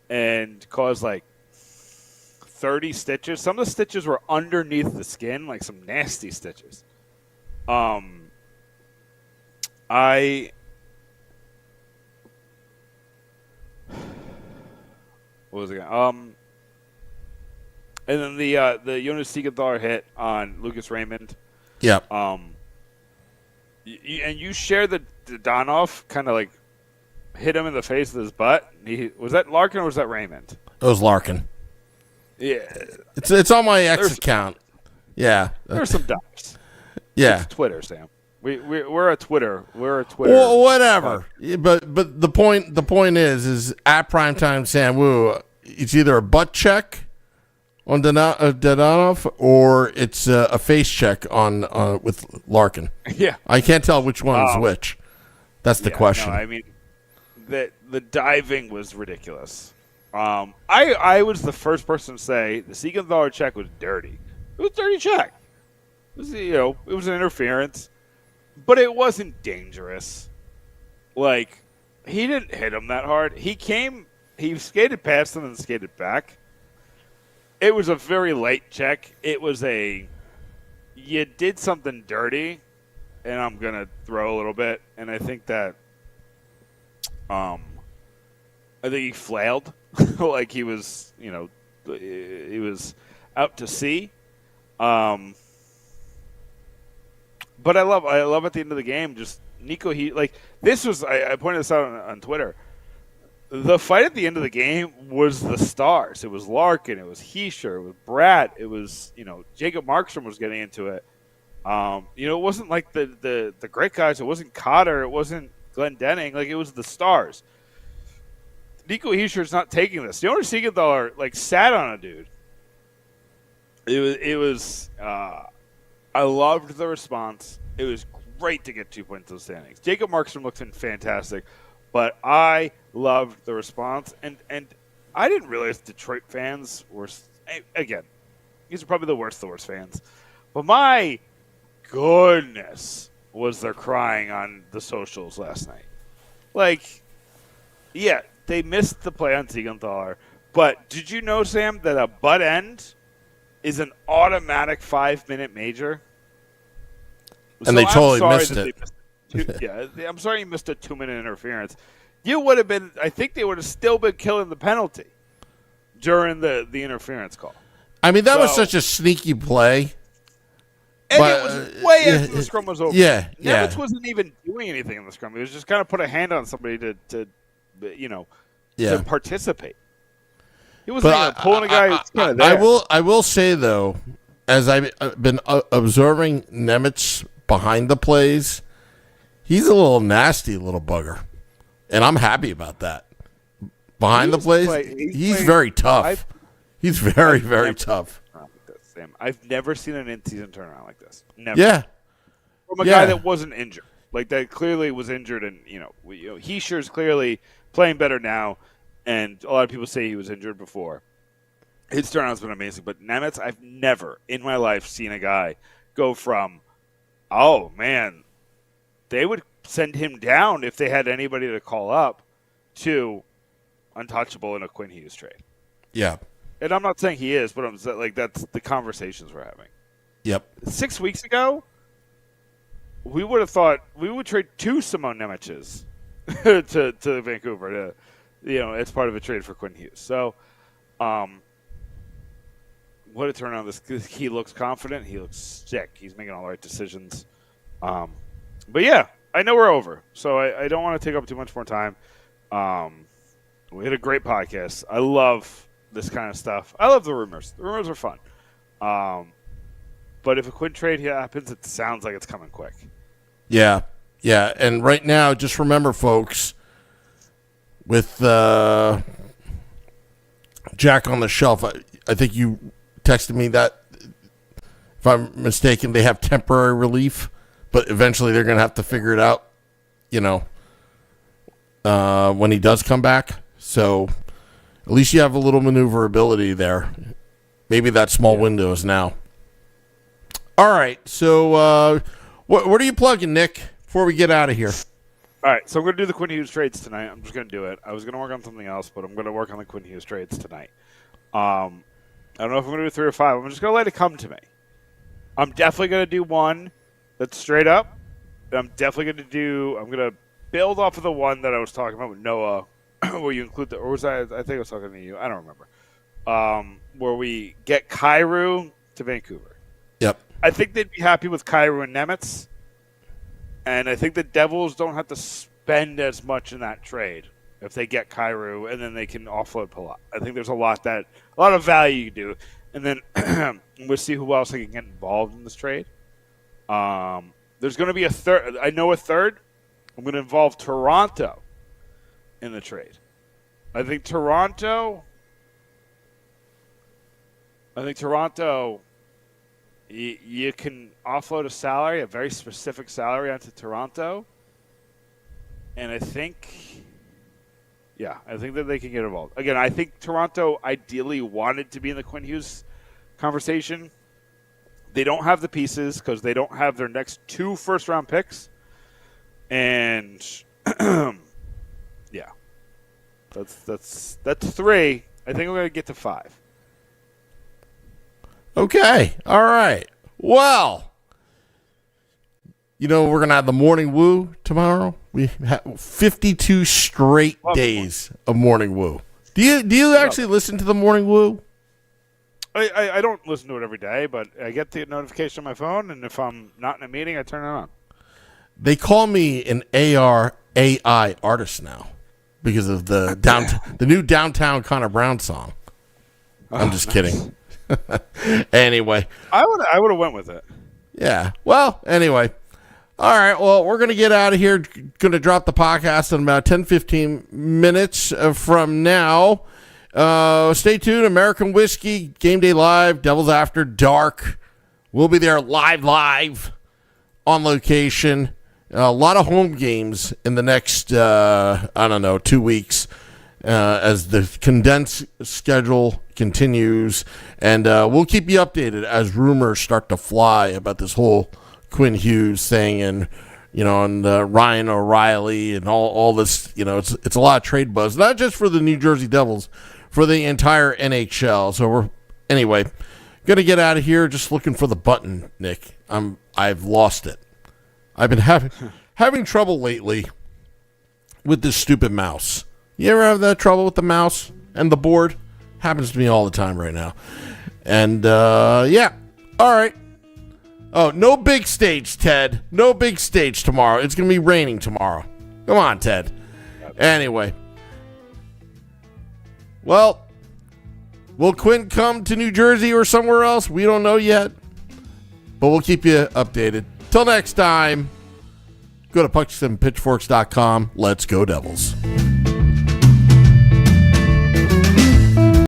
and caused, 30 stitches. Some of the stitches were underneath the skin, like some nasty stitches. What was it? And then the Jonas Siegenthaler hit on Lucas Raymond. Yeah. And you shared the Donov kind of hit him in the face with his butt. Was that Larkin or was that Raymond? It was Larkin. Yeah. It's on my X account. Yeah. There's some dumps. Yeah. It's Twitter, Sam. We're a Twitter. Well, whatever. But the point is at Primetime Sam Wu, it's either a butt check on Dadonov or it's a face check on with Larkin. Yeah. I can't tell which one is which. That's the question. No, I mean, the diving was ridiculous. I was the first person to say the Siegenthaler check was dirty. It was a dirty check. It was it was an interference. But it wasn't dangerous. He didn't hit him that hard. He skated past him and skated back. It was a very light check. It was you did something dirty, and I'm going to throw a little bit. And I think that, I think he flailed. Like he was, he was out to sea. But I love at the end of the game, just Nico, this was, I pointed this out on Twitter. The fight at the end of the game was the stars. It was Larkin. It was Heischer. It was Bratt. It was, Jacob Markstrom was getting into it. It wasn't like the great guys. It wasn't Cotter. It wasn't Glenn Denning. Like, it was the stars. Nico Heischer's not taking this. Jonas Siegenthaler, sat on a dude. It was I loved the response. It was great to get 2 points in the standings. Jacob Markstrom looked fantastic. But I loved the response, and I didn't realize Detroit fans were, again, these are probably the worst fans. But my goodness, was there crying on the socials last night. Yeah, they missed the play on Siegenthaler. But did you know, Sam, that a butt end is an automatic 5-minute major? And they totally missed it. I'm sorry you missed a 2-minute interference. You would have been. I think they would have still been killing the penalty during the interference call. I mean, that was such a sneaky play. And it was way after the scrum was over. Yeah, Nemec wasn't even doing anything in the scrum. He was just kind of put a hand on somebody to participate. He wasn't even pulling a guy who's kind of there. I will say, though, as I've been observing Nemec behind the plays, he's a little nasty little bugger, and I'm happy about that. Behind the plays, he's very tough. He's very, very tough. I've never seen an in-season turnaround like this. Never. Yeah. From a guy that wasn't injured. That clearly was injured, and Heischer's clearly playing better now, and a lot of people say he was injured before. His turnaround's been amazing, but Nemec, I've never in my life seen a guy go from, oh, man, they would send him down if they had anybody to call up, to untouchable in a Quinn Hughes trade. Yeah. And I'm not saying he is, but I'm saying, that's the conversations we're having. Yep. 6 weeks ago, we would have thought we would trade 2 Simone Nemecs to Vancouver, as part of a trade for Quinn Hughes. So, what a turnaround. He looks confident. He looks sick. He's making all the right decisions. But yeah, I know we're over, so I don't want to take up too much more time. We had a great podcast. I love this kind of stuff. I love the rumors. The rumors are fun. But if a Quinn trade happens, it sounds like it's coming quick. Yeah. Yeah. And right now, just remember, folks, with Jack on the shelf, I think you texted me that, if I'm mistaken, they have temporary relief, but eventually they're going to have to figure it out, when he does come back. So at least you have a little maneuverability there. Maybe that small window is now. All right. So what are you plugging, Nick, before we get out of here? All right. So I'm going to do the Quinn Hughes trades tonight. I'm just going to do it. I was going to work on something else, but I'm going to work on the Quinn Hughes trades tonight. I don't know if I'm going to do 3 or 5. I'm just going to let it come to me. I'm definitely going to do one that's straight up. I'm going to build off of the one that I was talking about with Noah, where you include or was I think I was talking to you. I don't remember. Where we get Kyrou to Vancouver. Yep. I think they'd be happy with Kyrou and Nemec. And I think the Devils don't have to spend as much in that trade if they get Kyrou, and then they can offload Palat. I think there's a lot of value you do. And then we'll see who else they can get involved in this trade. There's going to be a third. I know a third. I'm going to involve Toronto in the trade. I think Toronto, you can offload a very specific salary onto Toronto. And I think that they can get involved. Again, I think Toronto ideally wanted to be in the Quinn Hughes conversation. They don't have the pieces because they don't have their next 2 first-round picks. And That's 3. I think we're gonna get to 5. Okay. All right. Well, we're going to have the morning woo tomorrow. We have 52 straight days of morning woo. Do you actually listen to the morning woo? I don't listen to it every day, but I get the notification on my phone, and if I'm not in a meeting, I turn it on. They call me an AI artist now because of the new Downtown Connor Brown song. I'm just kidding. Anyway, I would have went with it. Yeah. Well, anyway. All right. Well, we're going to get out of here. Going to drop the podcast in about 10-15 minutes from now. Stay tuned. American Whiskey, Game Day Live, Devils After Dark. We'll be there live on location. A lot of home games in the next, 2 weeks as the condensed schedule continues. And we'll keep you updated as rumors start to fly about this whole Quinn Hughes thing and, and Ryan O'Reilly and all this. It's a lot of trade buzz, not just for the New Jersey Devils, for the entire NHL. So we're going to get out of here. Just looking for the button, Nick. I've lost it. I've been having trouble lately with this stupid mouse. You ever have that trouble with the mouse and the board? Happens to me all the time right now. And, yeah. All right. Oh, no big stage, Ted. No big stage tomorrow. It's going to be raining tomorrow. Come on, Ted. Anyway. Well, will Quinn come to New Jersey or somewhere else? We don't know yet. But we'll keep you updated. Till next time, go to pucks and pitchforks.com. Let's go, Devils.